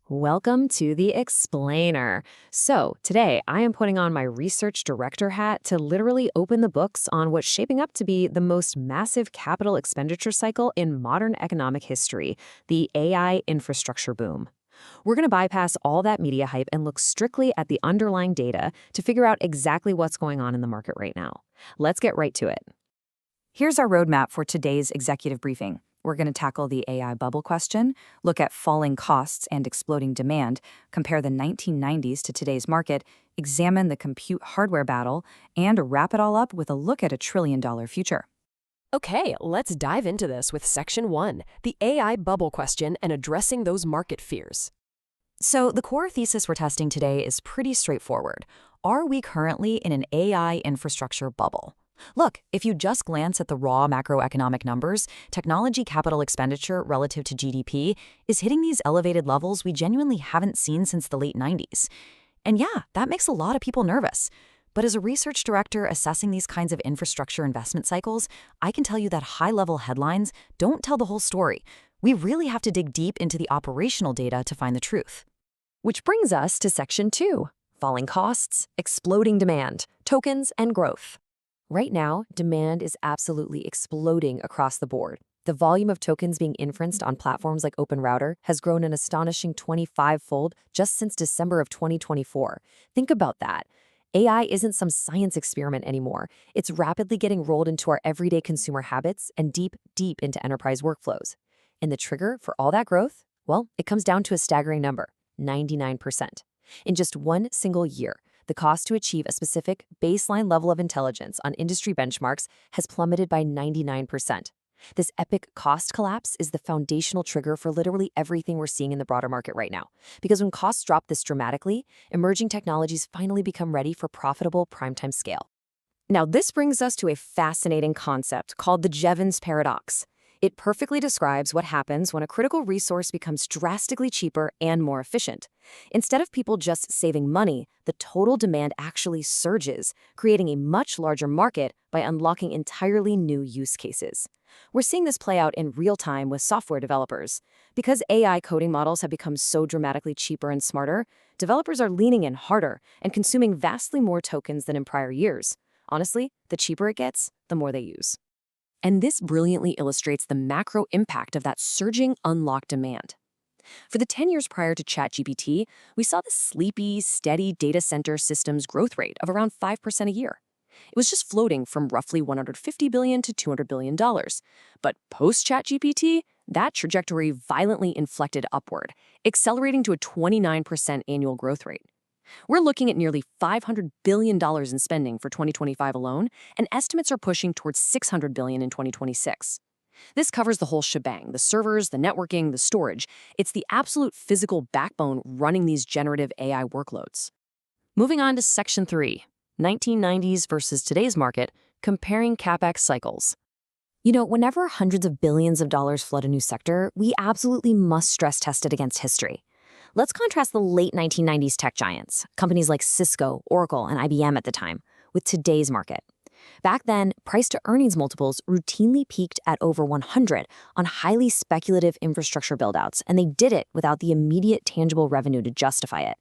Welcome to the Explainer. So, today I am putting on my research director hat to literally open the books on what's shaping up to be the most massive capital expenditure cycle in modern economic history, the AI infrastructure boom. We're going to bypass all that media hype and look strictly at the underlying data to figure out exactly what's going on in the market right now. Let's get right to it. Here's our roadmap for today's executive briefing. We're going to tackle the AI bubble question, look at falling costs and exploding demand, compare the 1990s to today's market, examine the compute hardware battle, and wrap it all up with a look at a trillion-dollar future. Okay, let's dive into this with Section 1, the AI bubble question and addressing those market fears. So the core thesis we're testing today is pretty straightforward. Are we currently in an AI infrastructure bubble? Look, if you just glance at the raw macroeconomic numbers, technology capital expenditure relative to GDP is hitting these elevated levels we genuinely haven't seen since the late 90s. And yeah, that makes a lot of people nervous. But as a research director assessing these kinds of infrastructure investment cycles, I can tell you that high-level headlines don't tell the whole story. We really have to dig deep into the operational data to find the truth. Which brings us to Section 2, falling costs, exploding demand, tokens, and growth. Right now, demand is absolutely exploding across the board. The volume of tokens being inferenced on platforms like OpenRouter has grown an astonishing 25-fold just since December of 2024. Think about that. AI isn't some science experiment anymore. It's rapidly getting rolled into our everyday consumer habits and deep into enterprise workflows. And the trigger for all that growth? Well, it comes down to a staggering number, 99%. In just one single year, the cost to achieve a specific baseline level of intelligence on industry benchmarks has plummeted by 99%. This epic cost collapse is the foundational trigger for literally everything we're seeing in the broader market right now. Because when costs drop this dramatically, emerging technologies finally become ready for profitable primetime scale. Now, this brings us to a fascinating concept called the Jevons paradox. It perfectly describes what happens when a critical resource becomes drastically cheaper and more efficient. Instead of people just saving money, the total demand actually surges, creating a much larger market by unlocking entirely new use cases. We're seeing this play out in real time with software developers. Because AI coding models have become so dramatically cheaper and smarter, developers are leaning in harder and consuming vastly more tokens than in prior years. Honestly, the cheaper it gets, the more they use. And this brilliantly illustrates the macro impact of that surging unlocked demand. For the 10 years prior to ChatGPT, we saw the sleepy, steady data center systems growth rate of around 5% a year. It was just floating from roughly $150 billion to $200 billion. But post-ChatGPT, that trajectory violently inflected upward, accelerating to a 29% annual growth rate. We're looking at nearly $500 billion in spending for 2025 alone, and estimates are pushing towards $600 billion in 2026. This covers the whole shebang, the servers, the networking, the storage. It's the absolute physical backbone running these generative AI workloads. Moving on to Section 3, 1990s versus today's market, comparing CapEx cycles. You know, whenever hundreds of billions of dollars flood a new sector, we absolutely must stress test it against history. Let's contrast the late 1990s tech giants, companies like Cisco, Oracle, and IBM at the time, with today's market. Back then, price-to-earnings multiples routinely peaked at over 100 on highly speculative infrastructure buildouts, and they did it without the immediate tangible revenue to justify it.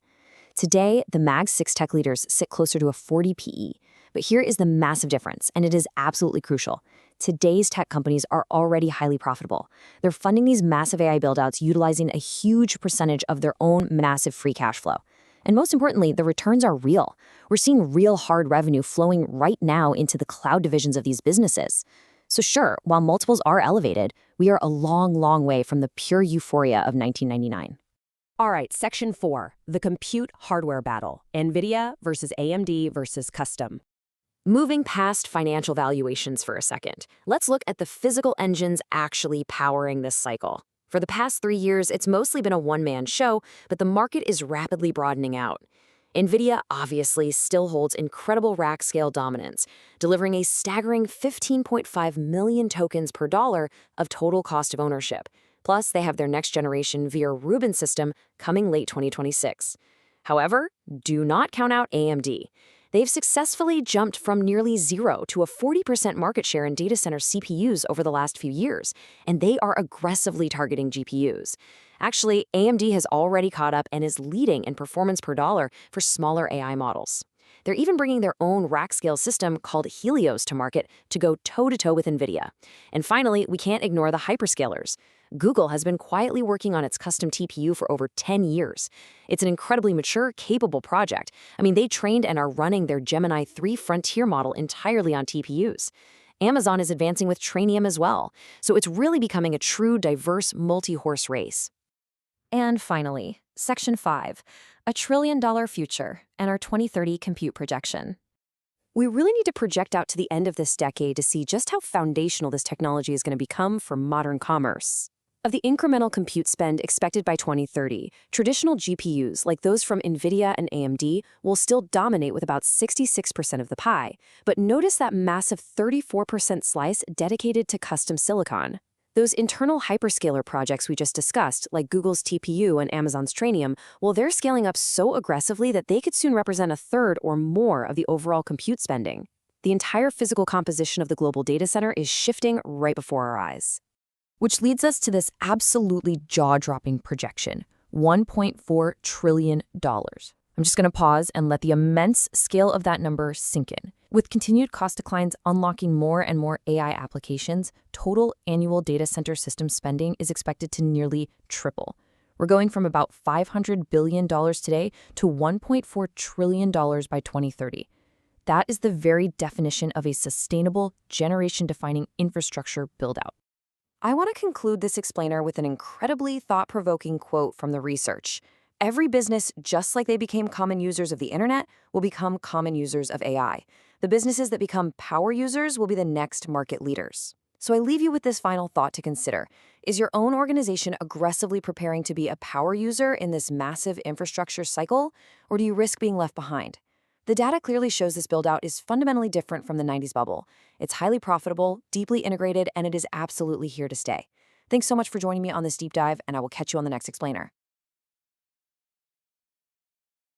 Today, the Mag 6 tech leaders sit closer to a 40 PE. But here is the massive difference, and it is absolutely crucial. Today's tech companies are already highly profitable. They're funding these massive AI buildouts utilizing a huge percentage of their own massive free cash flow. And most importantly, the returns are real. We're seeing real hard revenue flowing right now into the cloud divisions of these businesses. So sure, while multiples are elevated, we are a long way from the pure euphoria of 1999. All right, Section 4, the compute hardware battle, Nvidia versus AMD versus custom. Moving past financial valuations for a second, let's look at the physical engines actually powering this cycle. For the past 3 years, it's mostly been a one-man show, but the market is rapidly broadening out. Nvidia obviously still holds incredible rack-scale dominance, delivering a staggering 15.5 million tokens per dollar of total cost of ownership. Plus, they have their next-generation Vera Rubin system coming late 2026. However, do not count out AMD. They've successfully jumped from nearly zero to a 40% market share in data center CPUs over the last few years, and they are aggressively targeting GPUs. Actually, AMD has already caught up and is leading in performance per dollar for smaller AI models. They're even bringing their own rack-scale system called Helios to market to go toe-to-toe with Nvidia. And finally, we can't ignore the hyperscalers. Google has been quietly working on its custom TPU for over 10 years. It's an incredibly mature, capable project. I mean, they trained and are running their Gemini 3 frontier model entirely on TPUs. Amazon is advancing with Trainium as well. So it's really becoming a true, diverse, multi-horse race. And finally, Section 5, a $1 trillion future and our 2030 compute projection. We really need to project out to the end of this decade to see just how foundational this technology is going to become for modern commerce. Of the incremental compute spend expected by 2030, traditional GPUs, like those from Nvidia and AMD, will still dominate with about 66% of the pie. But notice that massive 34% slice dedicated to custom silicon. Those internal hyperscaler projects we just discussed, like Google's TPU and Amazon's Trainium, well, they're scaling up so aggressively that they could soon represent a third or more of the overall compute spending. The entire physical composition of the global data center is shifting right before our eyes. Which leads us to this absolutely jaw-dropping projection, $1.4 trillion. I'm just going to pause and let the immense scale of that number sink in. With continued cost declines unlocking more and more AI applications, total annual data center system spending is expected to nearly triple. We're going from about $500 billion today to $1.4 trillion by 2030. That is the very definition of a sustainable, generation-defining infrastructure build-out. I want to conclude this explainer with an incredibly thought-provoking quote from the research. Every business, just like they became common users of the internet, will become common users of AI. The businesses that become power users will be the next market leaders. So I leave you with this final thought to consider. Is your own organization aggressively preparing to be a power user in this massive infrastructure cycle, or do you risk being left behind? The data clearly shows this build-out is fundamentally different from the 90s bubble. It's highly profitable, deeply integrated, and it is absolutely here to stay. Thanks so much for joining me on this deep dive, and I will catch you on the next explainer.